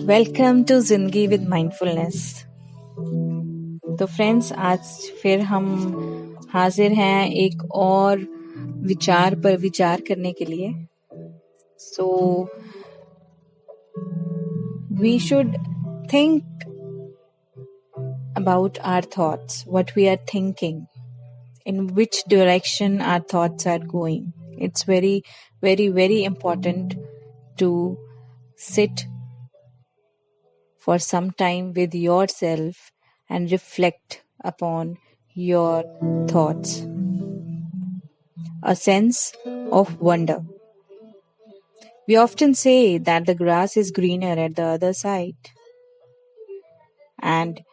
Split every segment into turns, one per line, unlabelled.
Welcome to जिंदगी with mindfulness. तो friends, आज फिर हम हाजिर हैं एक और विचार पर विचार करने के लिए। So we should think about our thoughts, what we are thinking, in which direction our thoughts are going. It's very, very, very important to sit for some time with yourself and reflect upon your thoughts. A sense of wonder. We often say that the grass is greener at the other side, and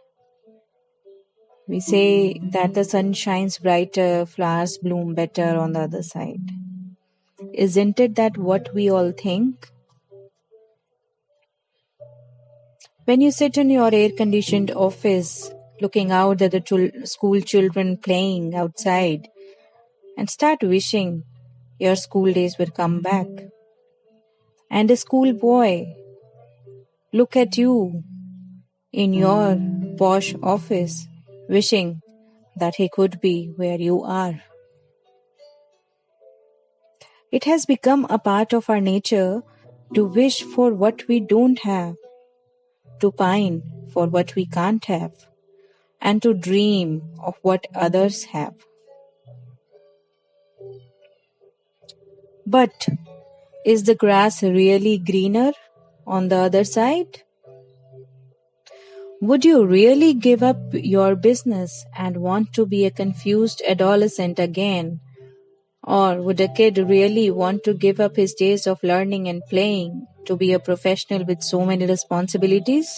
we say that the sun shines brighter, flowers bloom better on the other side. Isn't it that what we all think? When you sit in your air-conditioned office, looking out at the school children playing outside, and start wishing your school days would come back. And a schoolboy look at you in your posh office, wishing that he could be where you are. It has become a part of our nature to wish for what we don't have, to pine for what we can't have, and to dream of what others have. But is the grass really greener on the other side? Would you really give up your business and want to be a confused adolescent again? Or would a kid really want to give up his days of learning and playing to be a professional with so many responsibilities?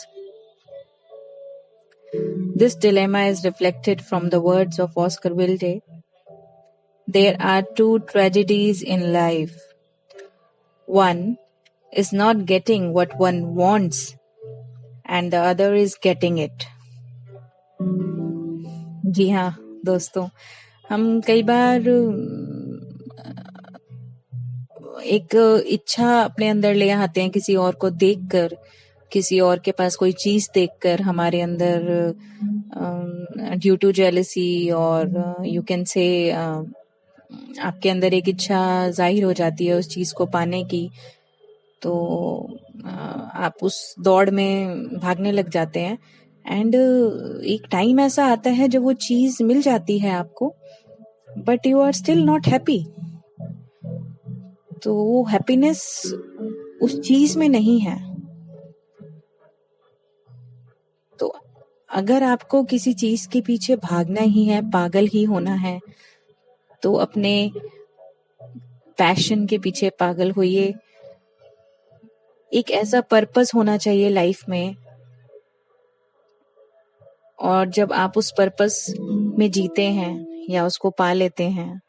This dilemma is reflected from the words of Oscar Wilde. There are two tragedies in life. One is not getting what one wants, and the other is getting it. जी हाँ दोस्तों, हम कई बार एक इच्छा अपने अंदर ले आते हैं किसी और को देखकर, किसी और के पास कोई चीज देखकर हमारे अंदर ड्यू टू जेलसी और यू कैन से आपके अंदर एक इच्छा जाहिर हो जाती है उस चीज को पाने की। तो आप उस दौड़ में भागने लग जाते हैं एंड एक टाइम ऐसा आता है जब वो चीज मिल जाती है आपको, but you are still not happy. तो वो हैप्पीनेस उस चीज में नहीं है। तो अगर आपको किसी चीज के पीछे भागना ही है, पागल ही होना है, तो अपने पैशन के पीछे पागल होइए। एक ऐसा पर्पस होना चाहिए लाइफ में, और जब आप उस पर्पस में जीते हैं या उसको पा लेते हैं,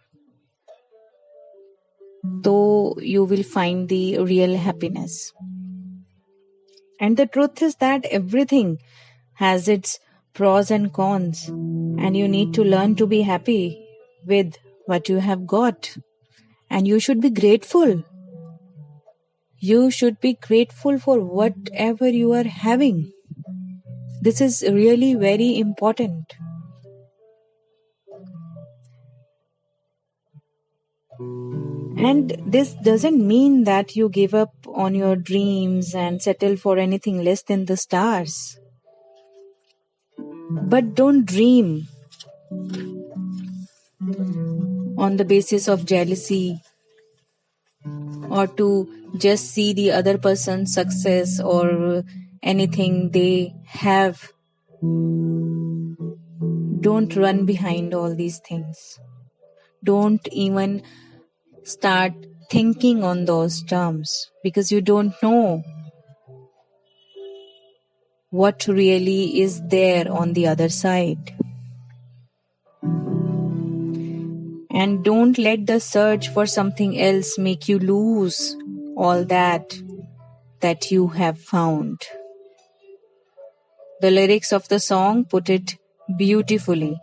तो you will find the real happiness. And the truth is that everything has its pros and cons, and you need to learn to be happy with what you have got. And you should be grateful. You should be grateful for whatever you are having. This is really very important. And this doesn't mean that you give up on your dreams and settle for anything less than the stars. But don't dream on the basis of jealousy or to just see the other person's success or anything they have. Don't run behind all these things. Don't even start thinking on those terms, because you don't know what really is there on the other side. And don't let the search for something else make you lose all that you have found. The lyrics of the song put it beautifully.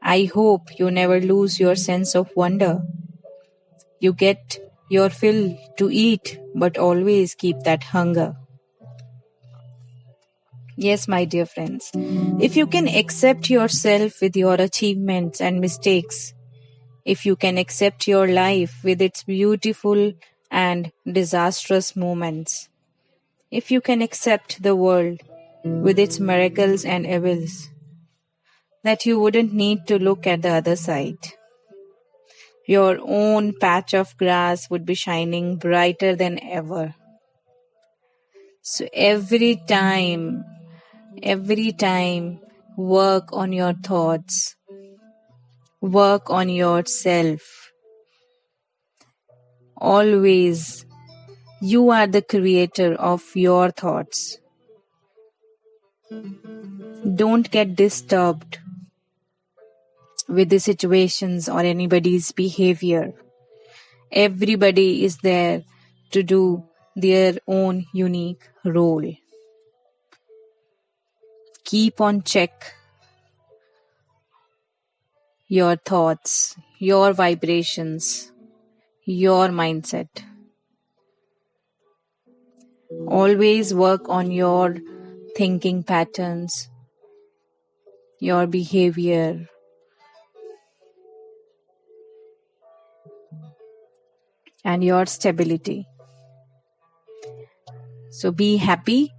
I hope you never lose your sense of wonder. You get your fill to eat, but always keep that hunger. Yes, my dear friends, if you can accept yourself with your achievements and mistakes, if you can accept your life with its beautiful and disastrous moments, if you can accept the world with its miracles and evils, that you wouldn't need to look at the other side. Your own patch of grass would be shining brighter than ever. So every time, work on your thoughts, work on yourself. Always, you are the creator of your thoughts. Don't get disturbed with the situations or anybody's behavior. Everybody is there to do their own unique role. Keep on check your thoughts, your vibrations, your mindset. Always work on your thinking patterns, your behavior, and your stability. So be happy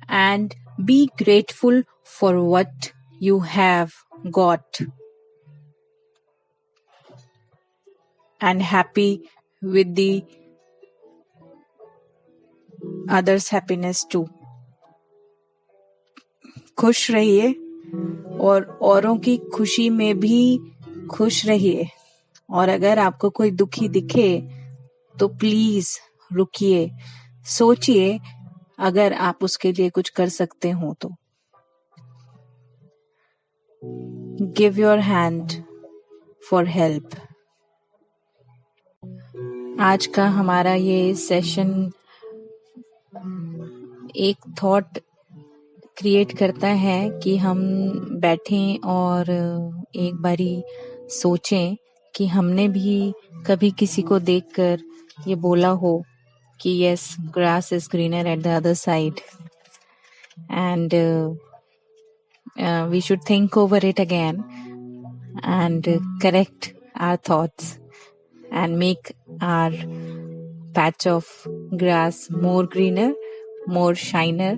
and be grateful for what you have got, and happy with the others' happiness too. खुश रहिए और औरों की खुशी में भी खुश रहिए. और अगर आपको कोई दुखी दिखे तो प्लीज रुकिए, सोचिए अगर आप उसके लिए कुछ कर सकते हो तो. Give your hand for help. आज का हमारा ये सेशन एक थॉट क्रिएट करता है कि हम बैठें और एक बारी सोचें कि हमने भी कभी किसी को देखकर ये बोला हो कि yes, grass is greener at the other side, and we should think over it again and correct our thoughts and make our patch of grass more greener, more shiner,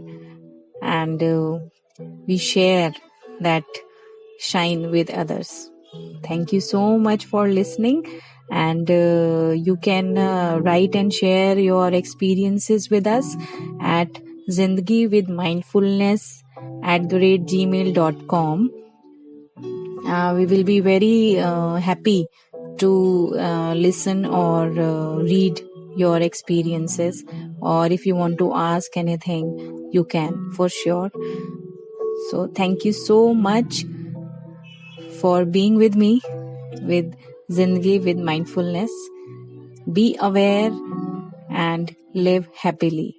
and we share that shine with others. Thank you so much for listening, and you can write and share your experiences with us at zindagivithmindfulness@gmail.com. We will be very happy to listen or read your experiences, or if you want to ask anything, you can for sure. So thank you so much for being with me with Zindagi with Mindfulness. Be aware and live happily.